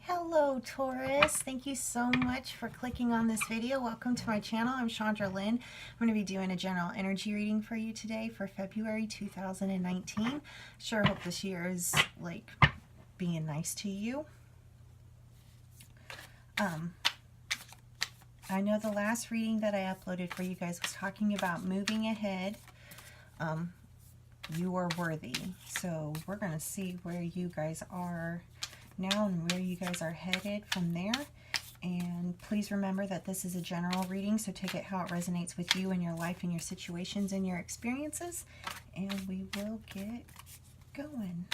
Hello Taurus, thank you so much for clicking on this video. Welcome to my channel. I'm Chandra Lynn. I'm going to be doing a general energy reading for you today for February 2019. Sure hope this year is like being nice to you. I know the last reading that I uploaded for you guys was talking about moving ahead. You are worthy. So we're going to see where you guys are now and where you guys are headed from there. And please remember that this is a general reading, so take it how it resonates with you and your life and your situations and your experiences, and we will get going.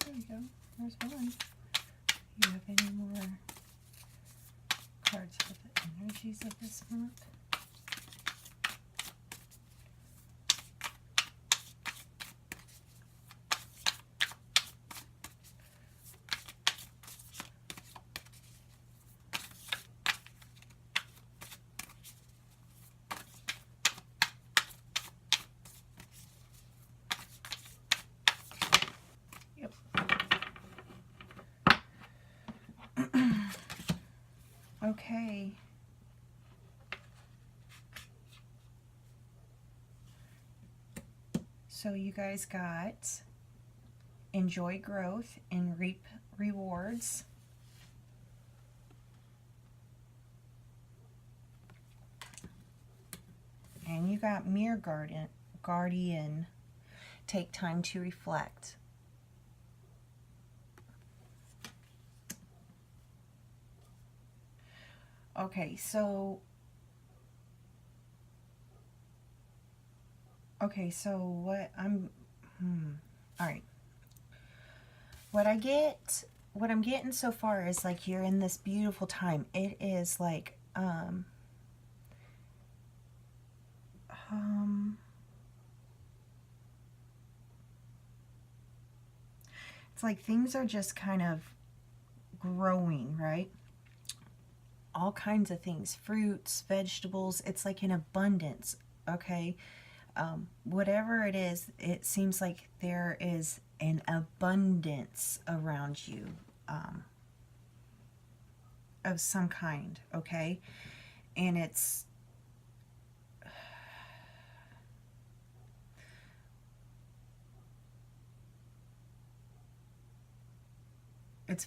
There we go. There's one. Do you have any more cards for the energies of this month? Okay. So you guys got enjoy growth and reap rewards. And you got mirror guardian. Take time to reflect. Okay, so what all right. What I'm getting so far is like you're in this beautiful time. It is like it's like things are just kind of growing, right? All kinds of things, fruits, vegetables, it's like in abundance, okay? Whatever it is, it seems like there is an abundance around you of some kind, okay? And it's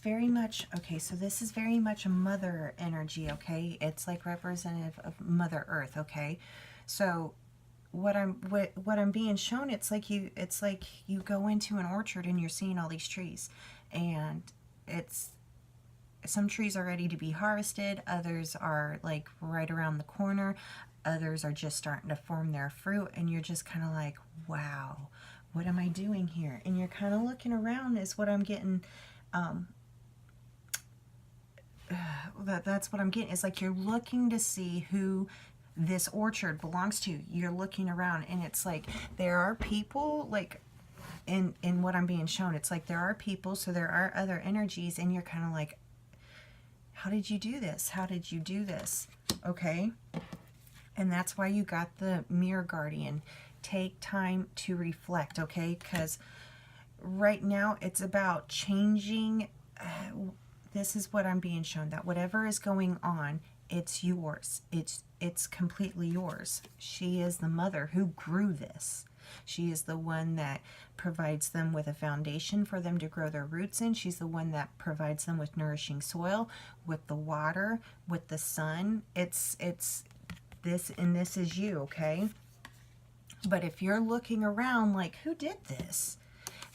very much, okay, so this is very much a mother energy, okay? It's like representative of Mother Earth, okay? So what I'm being shown, it's like you go into an orchard and you're seeing all these trees, and it's some trees are ready to be harvested, others are like right around the corner, others are just starting to form their fruit, and you're just kind of like, wow, what am I doing here? And you're kind of looking around is what I'm getting. That's what I'm getting. It's like you're looking to see who this orchard belongs to. You're looking around, and it's like there are people, like in what I'm being shown, it's like there are people, so there are other energies, and you're kind of like, how did you do this? How did you do this? Okay? And that's why you got the mirror guardian. Take time to reflect, okay? Because right now it's about changing. This is what I'm being shown, that whatever is going on, it's yours. It's completely yours. She is the mother who grew this. She is the one that provides them with a foundation for them to grow their roots in. She's the one that provides them with nourishing soil, with the water, with the sun. It's this, and this is you, okay? But if you're looking around like, who did this?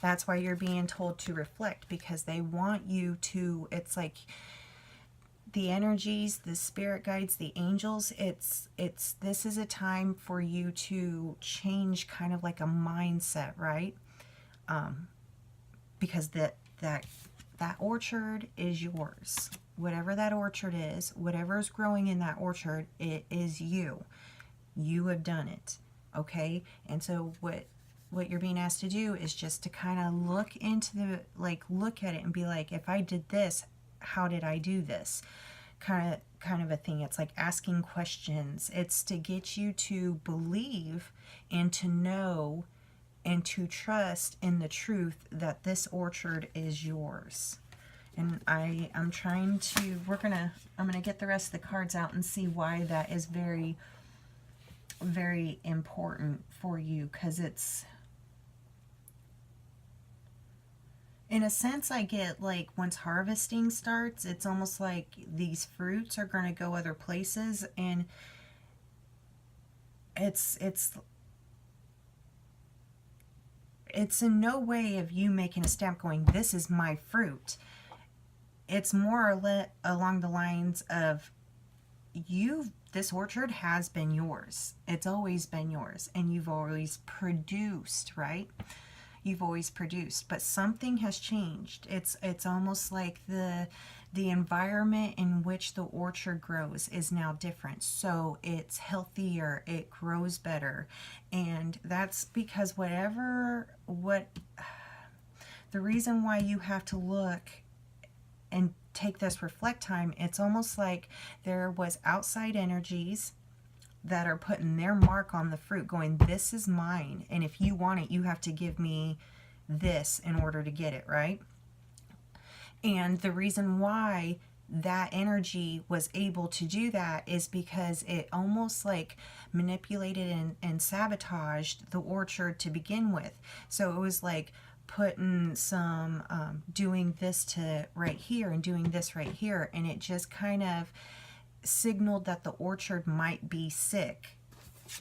That's why you're being told to reflect, because they want you to, it's like the energies, the spirit guides, the angels, this is a time for you to change kind of like a mindset, right? Because that orchard is yours. Whatever that orchard is, whatever is growing in that orchard, it is you. You have done it. Okay? And so what you're being asked to do is just to kind of look into the, like, look at it and be like, if I did this, how did I do this? Kind of a thing. It's like asking questions. It's to get you to believe and to know and to trust in the truth that this orchard is yours. And I'm trying to, I'm gonna get the rest of the cards out and see why that is very, very important for you, because it's, in a sense, I get like once harvesting starts, it's almost like these fruits are going to go other places, and it's in no way of you making a stamp going, this is my fruit. It's more or less along the lines of, this orchard has been yours. It's always been yours, and you've always produced, right? You've always produced, but something has changed. It's almost like the environment in which the orchard grows is now different. So it's healthier, it grows better. And that's because the reason why you have to look and take this reflect time, it's almost like there was outside energies that are putting their mark on the fruit going, this is mine, and if you want it, you have to give me this in order to get it, right? And the reason why that energy was able to do that is because it almost like manipulated and sabotaged the orchard to begin with. So it was like putting some, doing this to right here and doing this right here, and it just kind of signaled that the orchard might be sick.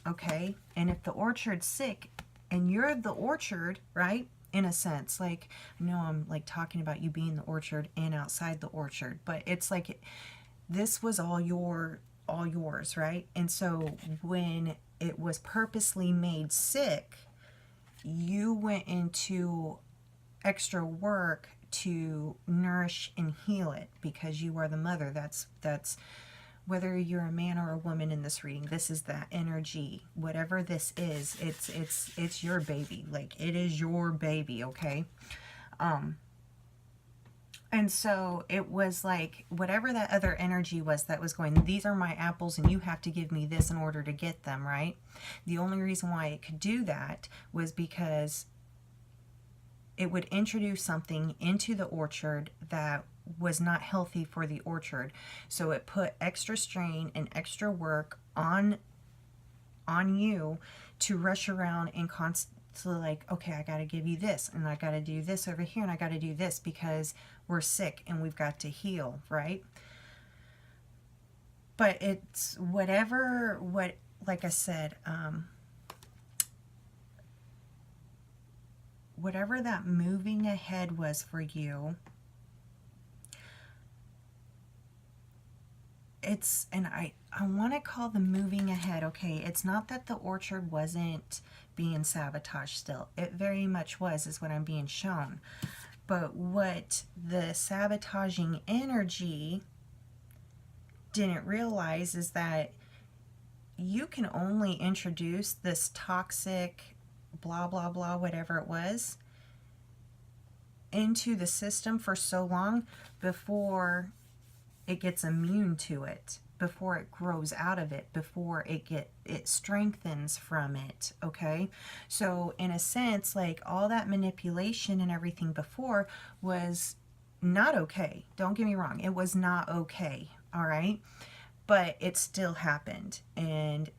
Okay? And if the orchard's sick and you're the orchard, right? In a sense, like, I know I'm like talking about you being the orchard and outside the orchard, but it's like this was all yours, right? And so when it was purposely made sick, you went into extra work to nourish and heal it, because you are the mother. That's whether you're a man or a woman in this reading, this is that energy. Whatever this is, it's your baby. Like, it is your baby, okay? And so it was like, whatever that other energy was that was going, these are my apples and you have to give me this in order to get them, right? The only reason why it could do that was because it would introduce something into the orchard that was not healthy for the orchard. So it put extra strain and extra work on you to rush around and constantly like, okay, I got to give you this, and I got to do this over here, and I got to do this because we're sick and we've got to heal, right? But it's like I said, whatever that moving ahead was for you, and I want to call the moving ahead, okay, it's not that the orchard wasn't being sabotaged still. It very much was, is what I'm being shown. But what the sabotaging energy didn't realize is that you can only introduce this toxic blah, blah, blah, whatever it was, into the system for so long before it gets immune to it, before it grows out of it, before it strengthens from it, okay? So in a sense, like, all that manipulation and everything before was not okay. Don't get me wrong, it was not okay, all right? But it still happened, and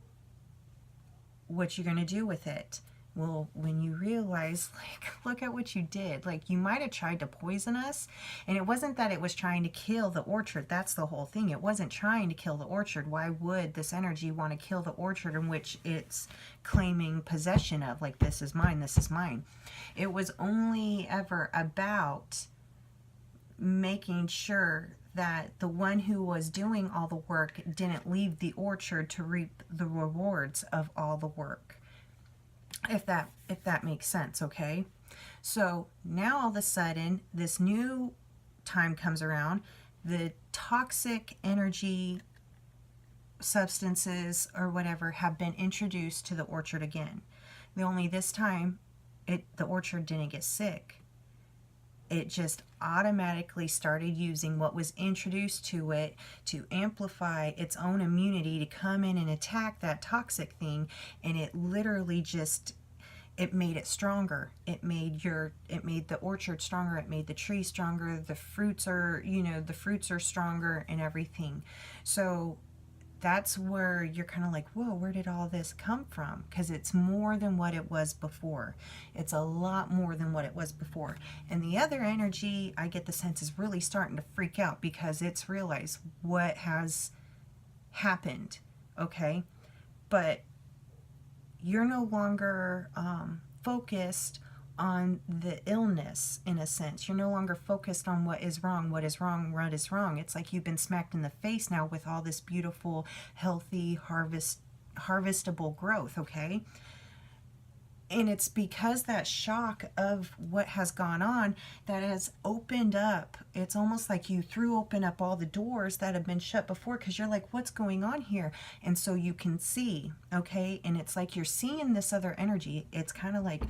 what you're going to do with it? Well, when you realize, like, look at what you did. Like, you might have tried to poison us, and it wasn't that it was trying to kill the orchard. That's the whole thing. It wasn't trying to kill the orchard. Why would this energy want to kill the orchard in which it's claiming possession of? Like, this is mine, this is mine. It was only ever about making sure that the one who was doing all the work didn't leave the orchard to reap the rewards of all the work. If that makes sense, okay? So now all of a sudden, this new time comes around, the toxic energy substances or whatever have been introduced to the orchard again. The only this time, the orchard didn't get sick. It just automatically started using what was introduced to it to amplify its own immunity to come in and attack that toxic thing, and it literally just, it made it stronger. It made the orchard stronger. It made the tree stronger. The fruits are, the fruits are stronger and everything. So that's where you're kind of like, whoa, where did all this come from? Because it's more than what it was before. It's a lot more than what it was before. And the other energy, I get the sense, is really starting to freak out because it's realized what has happened, okay? But you're no longer focused on the illness, in a sense. You're no longer focused on what is wrong, what is wrong, what is wrong. It's like you've been smacked in the face now with all this beautiful, healthy, harvestable growth, okay? And it's because that shock of what has gone on that has opened up. It's almost like you threw open up all the doors that have been shut before, because you're like, what's going on here? And so you can see, okay? And it's like you're seeing this other energy. It's kind of like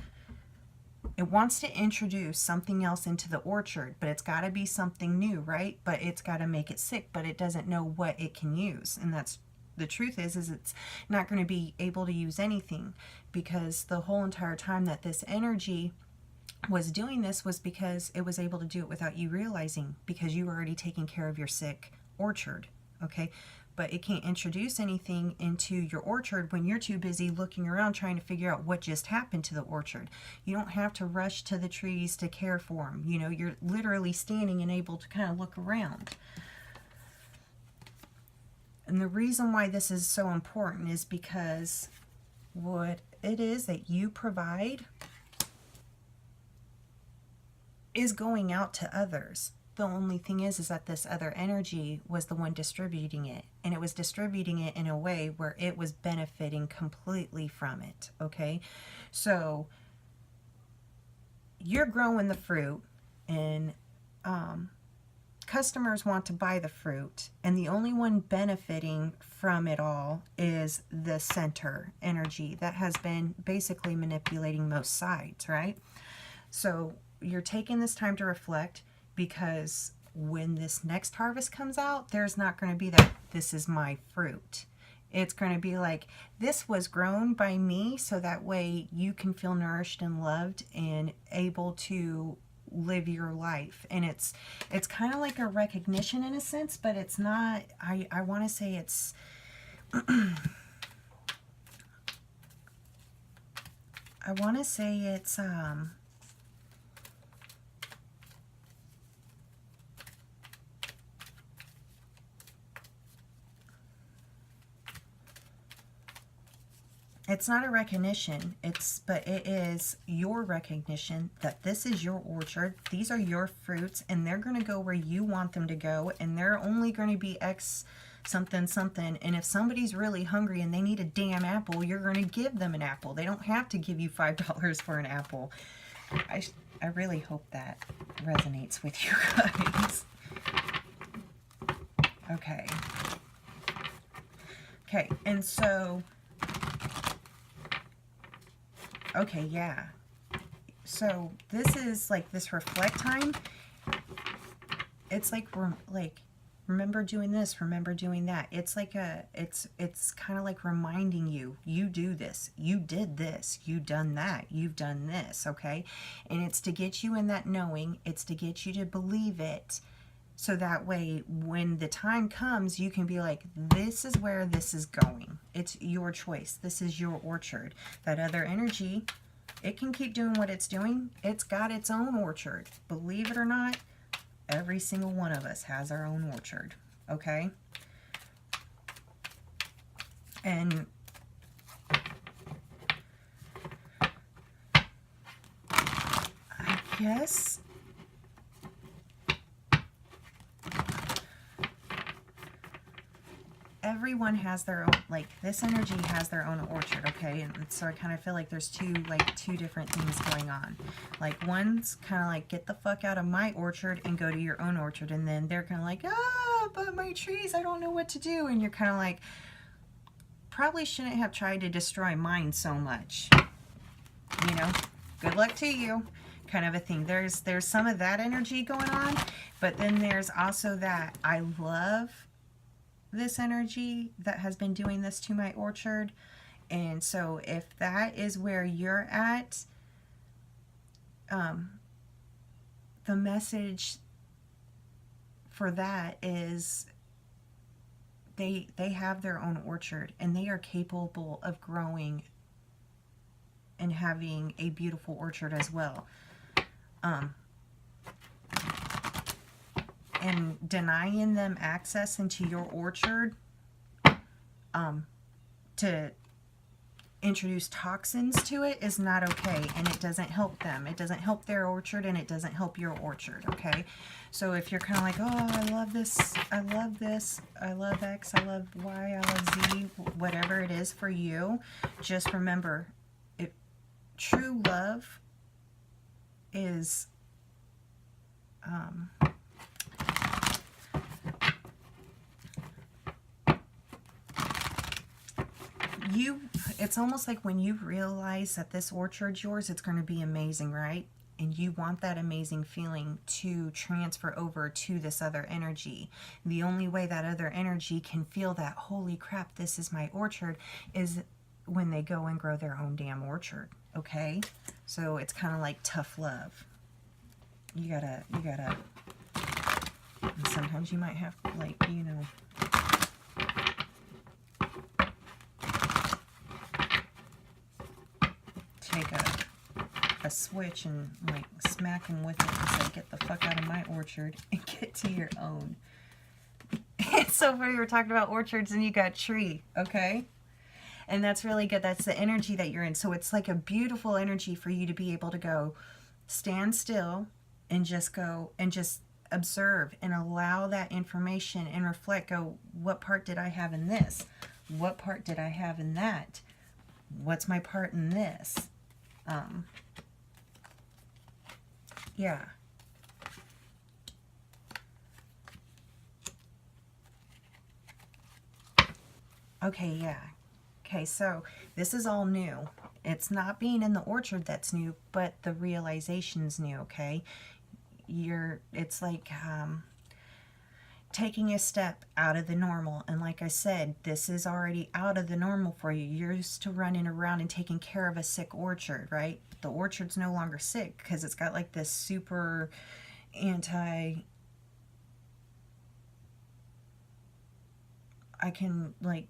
it wants to introduce something else into the orchard, but it's got to be something new, right? But it's got to make it sick, but it doesn't know what it can use. And that's the truth is it's not going to be able to use anything, because the whole entire time that this energy was doing this was because it was able to do it without you realizing, because you were already taking care of your sick orchard, okay? But it can't introduce anything into your orchard when you're too busy looking around trying to figure out what just happened to the orchard. You don't have to rush to the trees to care for them. You're literally standing and able to kind of look around. And the reason why this is so important is because what it is that you provide is going out to others. The only thing is that this other energy was the one distributing it, and it was distributing it in a way where it was benefiting completely from it, okay? So you're growing the fruit, and customers want to buy the fruit, and the only one benefiting from it all is the center energy that has been basically manipulating most sides, right? So you're taking this time to reflect, because when this next harvest comes out, there's not going to be that this is my fruit. It's going to be like, this was grown by me, so that way you can feel nourished and loved and able to live your life. And it's kind of like a recognition in a sense, but it's not. I want to say it's I want to say it's it's not a recognition, but it is your recognition that this is your orchard, these are your fruits, and they're going to go where you want them to go, and they're only going to be X something something. And if somebody's really hungry and they need a damn apple, you're going to give them an apple. They don't have to give you $5 for an apple. I really hope that resonates with you guys. Okay. Okay, and so okay, yeah. So this is like this reflect time. It's like remember doing this, remember doing that. It's like it's kind of like reminding you, you do this, you did this, you done that, you've done this, okay? And it's to get you in that knowing, it's to get you to believe it. So that way, when the time comes, you can be like, this is where this is going. It's your choice. This is your orchard. That other energy, it can keep doing what it's doing. It's got its own orchard. Believe it or not, every single one of us has our own orchard. Okay? And I guess everyone has their own, like this energy has their own orchard, okay? And so I kind of feel like there's two different things going on. Like one's kind of like, get the fuck out of my orchard and go to your own orchard. And then they're kind of like, ah, but my trees, I don't know what to do. And you're kind of like, probably shouldn't have tried to destroy mine so much. You know, good luck to you, kind of a thing. There's some of that energy going on, but then there's also that I love this energy that has been doing this to my orchard. And so if that is where you're at, the message for that is they have their own orchard and they are capable of growing and having a beautiful orchard as well. And denying them access into your orchard to introduce toxins to it is not okay, and it doesn't help them. It doesn't help their orchard, and it doesn't help your orchard, okay? So if you're kind of like, oh, I love this, I love this, I love X, I love Y, I love Z, whatever it is for you, just remember, true love is it's almost like when you realize that this orchard's yours, it's going to be amazing, right? And you want that amazing feeling to transfer over to this other energy. The only way that other energy can feel that, holy crap, this is my orchard, is when they go and grow their own damn orchard, okay? So it's kind of like tough love. You gotta, and sometimes you might have, like, you know, take a switch and like smack him with it and say, get the fuck out of my orchard and get to your own. It's so funny, we're talking about orchards and you got tree, okay? And that's really good. That's the energy that you're in. So it's like a beautiful energy for you to be able to go stand still and just go and just observe and allow that information and reflect. Go, what part did I have in this? What part did I have in that? What's my part in this? Yeah. Okay, yeah. Okay, so this is all new. It's not being in the orchard that's new, but the realization's new, okay? It's like taking a step out of the normal. And like I said, this is already out of the normal for you. You're used to running around and taking care of a sick orchard, right? The orchard's no longer sick because it's got like this super I can like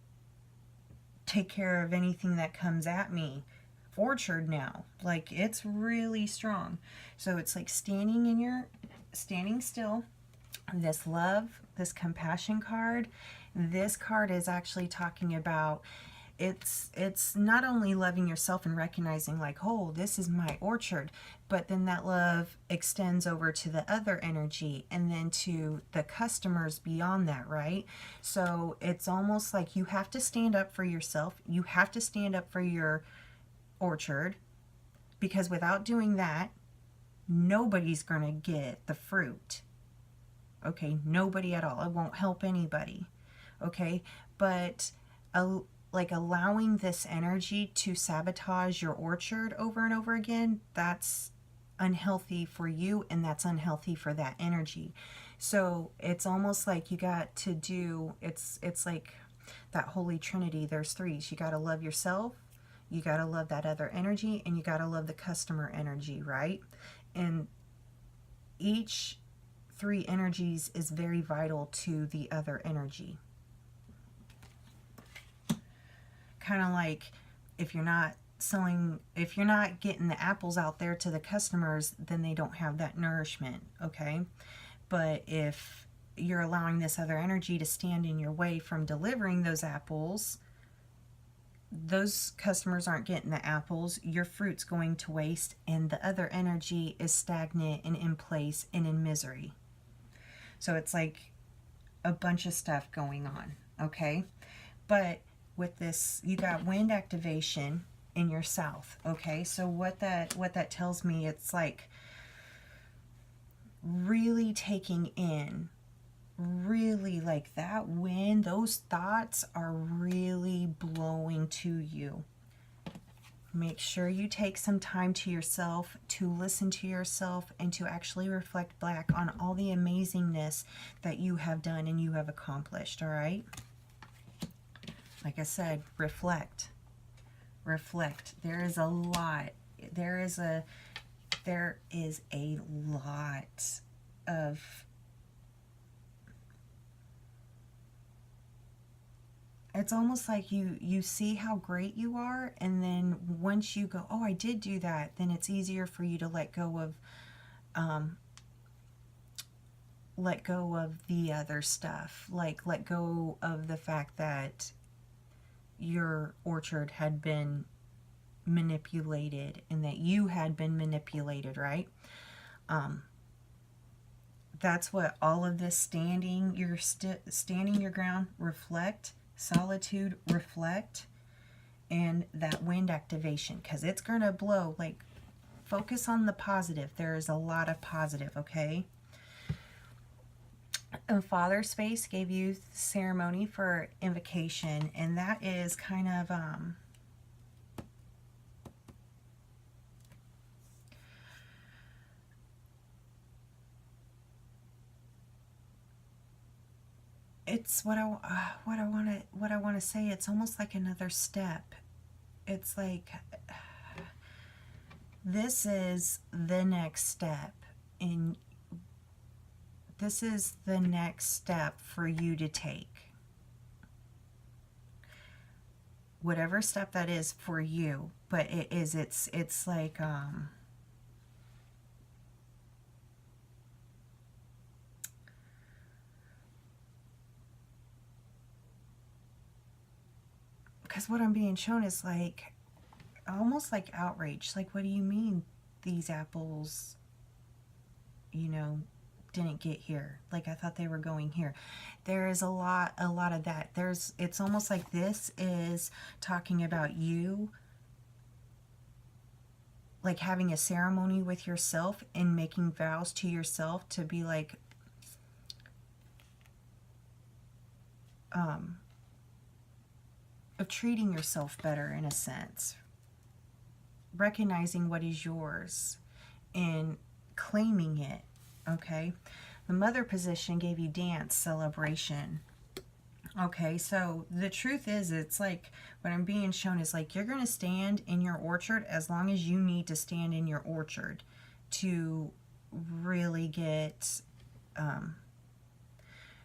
take care of anything that comes at me orchard now. Like, it's really strong. So it's like standing still. This love, this compassion card, this card is actually talking about it's not only loving yourself and recognizing like, oh, this is my orchard, but then that love extends over to the other energy and then to the customers beyond that, right? So it's almost like you have to stand up for yourself. You have to stand up for your orchard, because without doing that, nobody's going to get the fruit. Okay, nobody at all. It won't help anybody. Okay, but like allowing this energy to sabotage your orchard over and over again, that's unhealthy for you, and that's unhealthy for that energy. So it's almost like you got to do, it's like that holy trinity. There's three. You got to love yourself, you got to love that other energy, and you got to love the customer energy, right? And each three energies is very vital to the other energy. Kind of like if you're not getting the apples out there to the customers, then they don't have that nourishment, okay? But if you're allowing this other energy to stand in your way from delivering those apples, those customers aren't getting the apples, your fruit's going to waste, and the other energy is stagnant and in place and in misery. So it's like a bunch of stuff going on, okay? But with this, you got wind activation in your south. Okay, so what that tells me, it's like really taking in, really like that wind, those thoughts are really blowing to you. Make sure you take some time to yourself, to listen to yourself, and to actually reflect back on all the amazingness that you have done and you have accomplished, all right? Like I said, reflect. Reflect. There is a lot. There is a lot of, it's almost like you see how great you are, and then once you go, oh, I did do that, then it's easier for you to let go of the other stuff, like let go of the fact that your orchard had been manipulated and that you had been manipulated, right? That's what all of this standing your ground, reflect, solitude, reflect, and that wind activation, because it's going to blow. Like, focus on the positive. There is a lot of positive, okay? And Father Space gave you ceremony for invocation, and that is kind of it's what I want to say. It's almost like another step. It's like this is the next step, and this is the next step for you to take. Whatever step that is for you, but it's like because what I'm being shown is like almost like outrage. Like, what do you mean these apples, didn't get here? Like, I thought they were going here. There is a lot of that. It's almost like this is talking about you, like having a ceremony with yourself and making vows to yourself to be like, of treating yourself better in a sense, recognizing what is yours and claiming it, okay? The mother position gave you dance, celebration. Okay, so the truth is, it's like what I'm being shown is like you're going to stand in your orchard as long as you need to stand in your orchard to really get,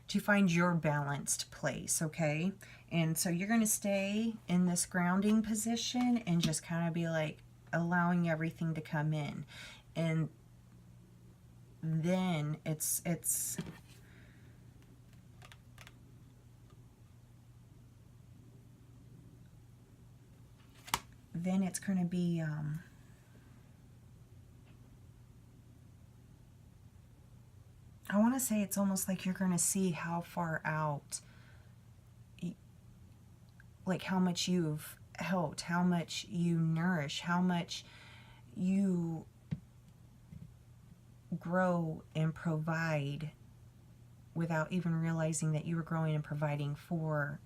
to find your balanced place, okay? And so you're going to stay in this grounding position and just kind of be like allowing everything to come in. And then it's going to be I want to say it's almost like you're going to see how far out, like how much you've helped, how much you nourish, how much you grow and provide without even realizing that you were growing and providing for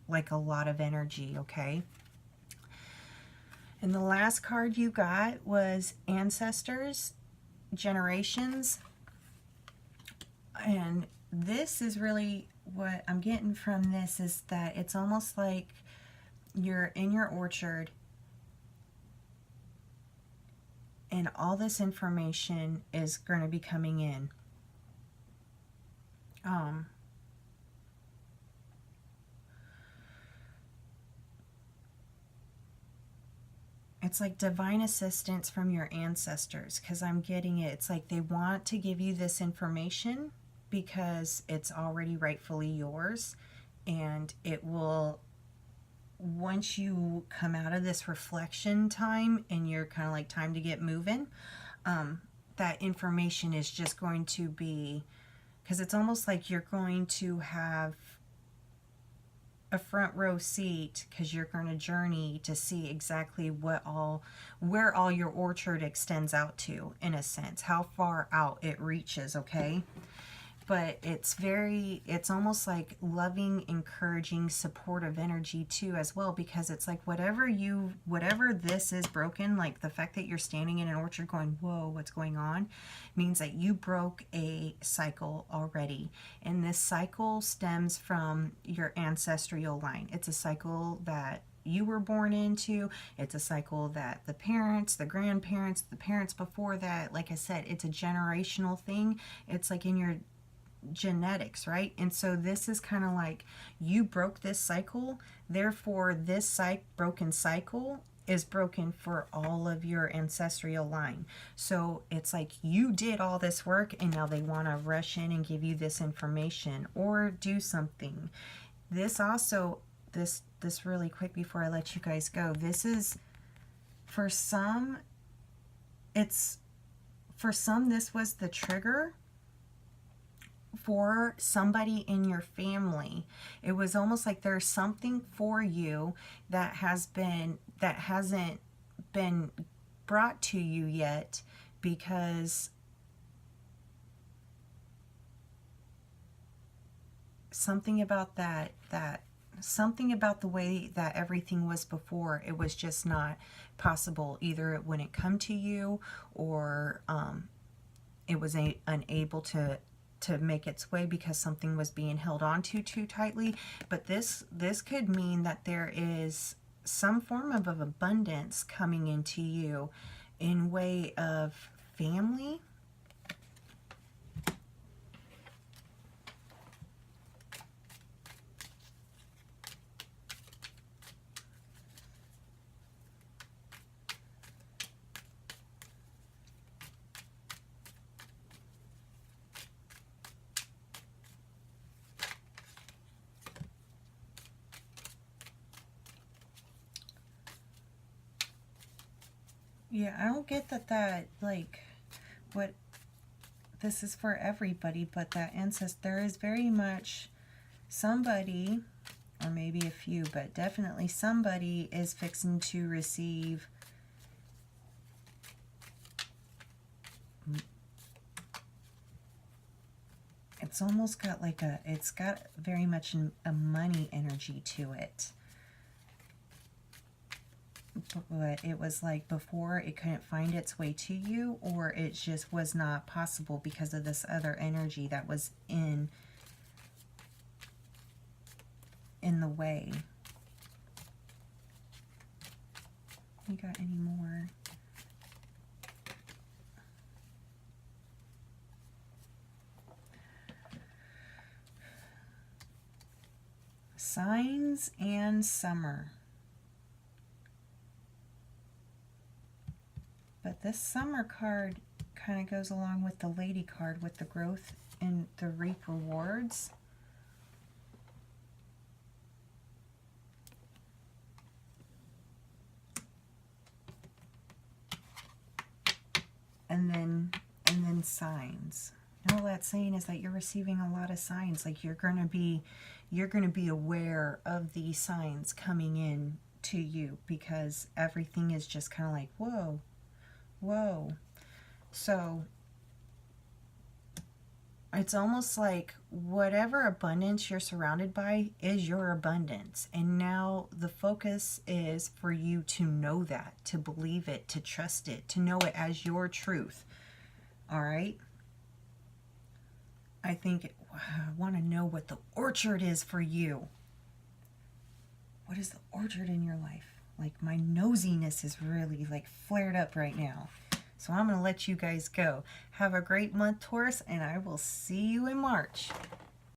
like a lot of energy, okay? And the last card you got was ancestors, generations. And this is really what I'm getting from this, is that it's almost like you're in your orchard and all this information is going to be coming in. It's like divine assistance from your ancestors, because I'm getting it. It's like they want to give you this information because it's already rightfully yours, and it will, once you come out of this reflection time and you're kind of like time to get moving, that information is just going to be, because it's almost like you're going to have a front row seat, because you're going to journey to see exactly where all your orchard extends out to, in a sense, how far out it reaches, okay? But it's almost like loving, encouraging, supportive energy too as well, because it's like whatever this is broken, like the fact that you're standing in an orchard going, whoa, what's going on, means that you broke a cycle already. And this cycle stems from your ancestral line. It's a cycle that you were born into. It's a cycle that the parents, the grandparents, the parents before that, like I said, it's a generational thing. It's like in your genetics, right? And so this is kind of like you broke this cycle, therefore this broken cycle is broken for all of your ancestral line. So it's like you did all this work and now they want to rush in and give you this information or do something. This also, this really quick before I let you guys go, this is for some, this was the trigger for somebody in your family. It was almost like there's something for you that hasn't been brought to you yet, because something about something about the way that everything was before, it was just not possible. Either it wouldn't come to you, or it was unable to make its way because something was being held on to too tightly. But this could mean that there is some form of abundance coming into you in way of family. Yeah, I don't get that like, what, this is for everybody, but that ancestor, there is very much somebody, or maybe a few, but definitely somebody is fixing to receive it's almost got like it's got very much a money energy to it. But it was like before it couldn't find its way to you, or it just was not possible because of this other energy that was in the way. You got any more? Signs and summer. But this summer card kind of goes along with the lady card, with the growth and the reap rewards. And then signs. And all that's saying is that you're receiving a lot of signs. Like you're gonna be aware of these signs coming in to you, because everything is just kind of like, whoa. Whoa. So it's almost like whatever abundance you're surrounded by is your abundance. And now the focus is for you to know that, to believe it, to trust it, to know it as your truth. All right? I want to know what the orchard is for you. What is the orchard in your life? Like, my nosiness is really like flared up right now. So I'm going to let you guys go. Have a great month, Taurus, and I will see you in March.